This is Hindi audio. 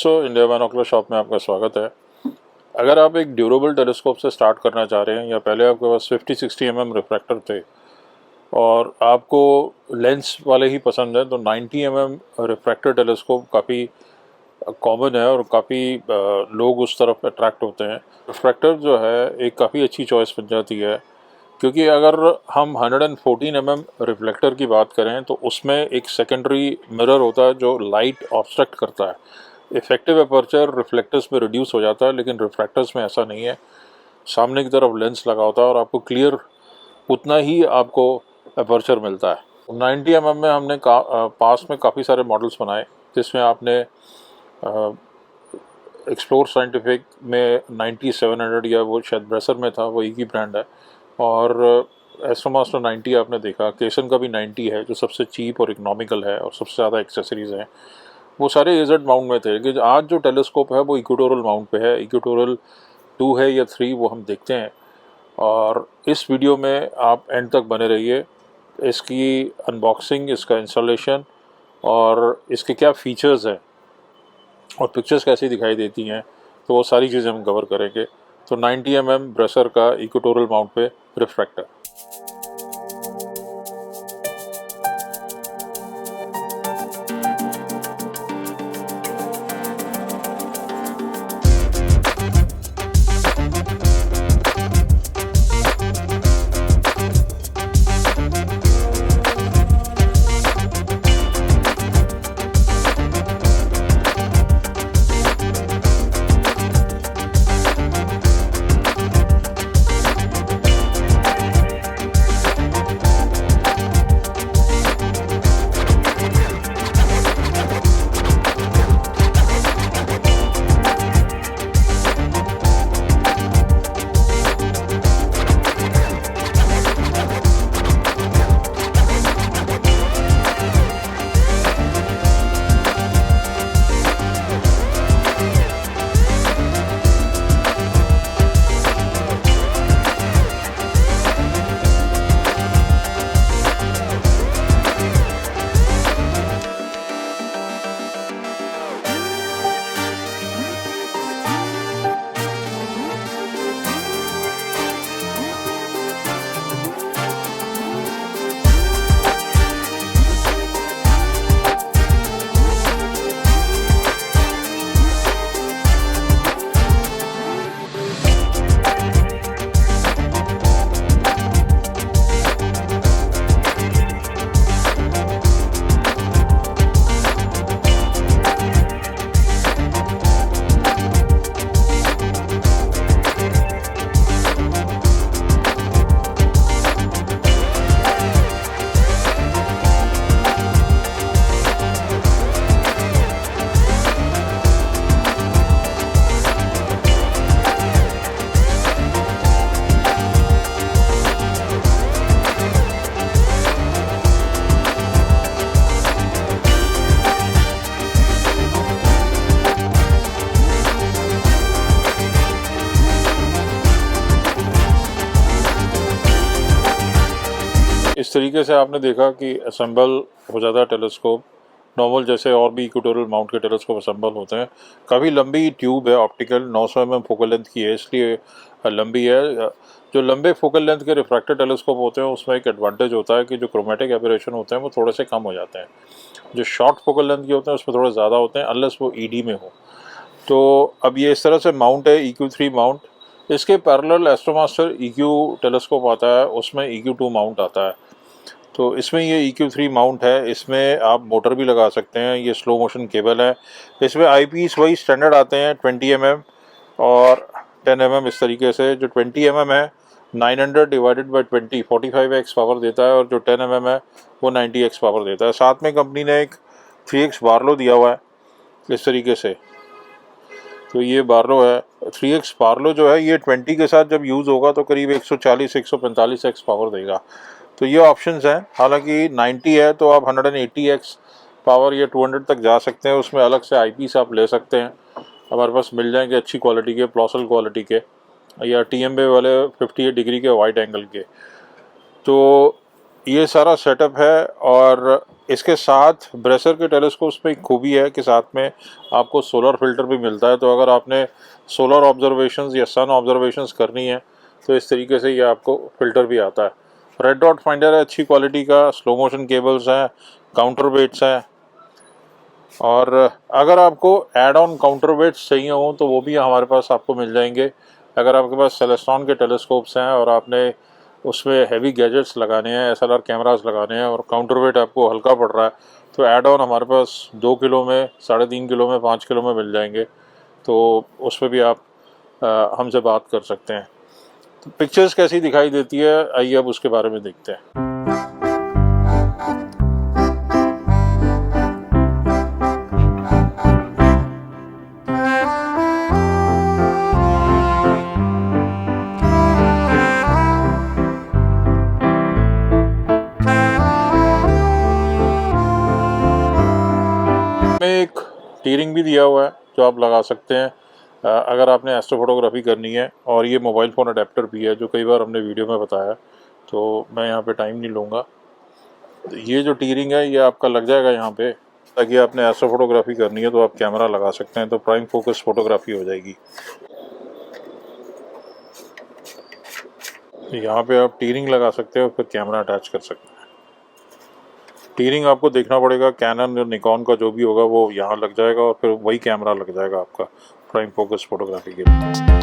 दोस्तों, इंडिया बाइनोकुलर शॉप में आपका स्वागत है। अगर आप एक ड्यूरेबल टेलीस्कोप से स्टार्ट करना चाह रहे हैं या पहले आपके पास 50-60 mm रिफ्रैक्टर थे और आपको लेंस वाले ही पसंद है तो 90 mm रिफ्रैक्टर टेलीस्कोप काफ़ी कॉमन है और काफ़ी लोग उस तरफ अट्रैक्ट होते हैं। रिफ्रैक्टर जो है एक काफ़ी अच्छी चॉइस बन जाती है, क्योंकि अगर हम 114 mm रिफ्लेक्टर की बात करें तो उसमें एक सेकेंडरी मिरर होता है जो लाइट ऑब्स्ट्रक्ट करता है। इफेक्टिव अपर्चर रिफ्लेक्टर्स में रिड्यूस हो जाता है, लेकिन रिफ्रैक्टर्स में ऐसा नहीं है। सामने की तरफ लेंस लगा होता है और आपको क्लियर उतना ही आपको अपर्चर मिलता है। 90 mm में हमने पास में काफ़ी सारे मॉडल्स बनाए, जिसमें आपने एक्सप्लोर साइंटिफिक में 9700 या वो शायद ब्रेसर में था, वो एक ही ब्रांड है, और एस्ट्रोमास्टर 90 आपने देखा। केसन का भी 90 है जो सबसे चीप और इकोनॉमिकल है और सबसे ज़्यादा एक्सेसरीज़ हैं। वो सारे एजेड माउंट में थे, लेकिन आज जो टेलीस्कोप है वो इक्वेटोरियल माउंट पे है। इक्वेटोरियल 2 है या 3 वो हम देखते हैं, और इस वीडियो में आप एंड तक बने रहिए। इसकी अनबॉक्सिंग, इसका इंस्टॉलेशन और इसके क्या फ़ीचर्स हैं और पिक्चर्स कैसी दिखाई देती हैं, तो वो सारी चीज़ें हम कवर करेंगे। तो 90 mm ब्रेसर का इक्वेटोरियल माउंट पे रिफ्रैक्टर। इस तरीके से आपने देखा कि असेंबल हो जाता है टेलीस्कोप, नॉर्मल जैसे और भी इक्वेटोरियल माउंट के टेलीस्कोप असेंबल होते हैं। काफ़ी लंबी ट्यूब है, ऑप्टिकल 900 mm फोकल लेंथ की है, इसलिए लंबी है। जो लंबे फोकल लेंथ के रिफ्रैक्टर टेलीस्कोप होते हैं उसमें एक एडवांटेज होता है कि जो क्रोमेटिक एबरेशन होते हैं वो थोड़े से कम हो जाते हैं। जो शॉर्ट फोकल लेंथ के होते हैं उसमें थोड़े ज़्यादा होते हैं, अनलेस वो ईडी में हो। तो अब ये इस तरह से माउंट है, EQ3 माउंट। इसके पैरेलल एस्ट्रोमास्टर EQ टेलीस्कोप आता है, उसमें EQ2 माउंट आता है। तो इसमें ये EQ3 माउंट है, इसमें आप मोटर भी लगा सकते हैं। ये स्लो मोशन केबल है। इसमें आईपीस वही स्टैंडर्ड आते हैं 20 mm और 10 mm। इस तरीके से जो 20 mm है 900 डिवाइडेड बाई 20 45x पावर देता है, और जो 10 mm है वो 90x पावर देता है। साथ में कंपनी ने एक 3x बार्लो दिया हुआ है इस तरीके से। तो ये बार्लो है। 3x बार्लो जो है ये 20 के साथ जब यूज़ होगा तो करीब 140-145x पावर देगा। तो ये ऑप्शंस हैं। हालांकि 90 है तो आप 180x पावर या 200 तक जा सकते हैं। उसमें अलग से आईपीस आप ले सकते हैं, हमारे पास मिल जाएंगे अच्छी क्वालिटी के, प्लॉसल क्वालिटी के, या TMB वाले 58 डिग्री के वाइड एंगल के। तो ये सारा सेटअप है। और इसके साथ ब्रेसर के टेलीस्कोप्स में एक खूबी है कि साथ में आपको सोलर फिल्टर भी मिलता है। तो अगर आपने सोलर ऑब्जर्वेशंस या सन ऑब्जर्वेशंस करनी है तो इस तरीके से ये आपको फिल्टर भी आता है। रेड डॉट फाइंडर है अच्छी क्वालिटी का, स्लो मोशन केबल्स हैं, काउंटर वेट्स हैं। और अगर आपको एड ऑन काउंटर वेट्स चाहिए हो तो वो भी हमारे पास आपको मिल जाएंगे। अगर आपके पास सेलेस्ट्रॉन के टेलीस्कोप्स हैं और आपने उसमें हैवी गैजेट्स लगाने हैं, एसएलआर कैमरास लगाने हैं और काउंटर वेट आपको हल्का पड़ रहा है तो ऐड ऑन हमारे पास 2 किलो में, 3.5 किलो में, 5 किलो में मिल जाएंगे। तो उस पर भी आप हमसे बात कर सकते हैं। तो पिक्चर्स कैसी दिखाई देती है, आइए अब उसके बारे में देखते हैं। में एक टीरिंग भी दिया हुआ है जो आप लगा सकते हैं अगर आपने एस्ट्रोफोटोग्राफी करनी है। और ये मोबाइल फ़ोन अडेप्टर भी है जो कई बार हमने वीडियो में बताया, तो मैं यहाँ पे टाइम नहीं लूँगा। तो ये जो टीरिंग है ये आपका लग जाएगा यहाँ पे, ताकि आपने एस्ट्रोफोटोग्राफी करनी है तो आप कैमरा लगा सकते हैं, तो प्राइम फोकस फोटोग्राफी हो जाएगी। यहाँ पे आप टीरिंग लगा सकते हैं और फिर कैमरा अटैच कर सकते हैं। टीरिंग आपको देखना पड़ेगा, कैनन या निकॉन का जो भी होगा वो यहाँ लग जाएगा और फिर वही कैमरा लग जाएगा आपका प्राइम फोकस फोटोग्राफी के लिए।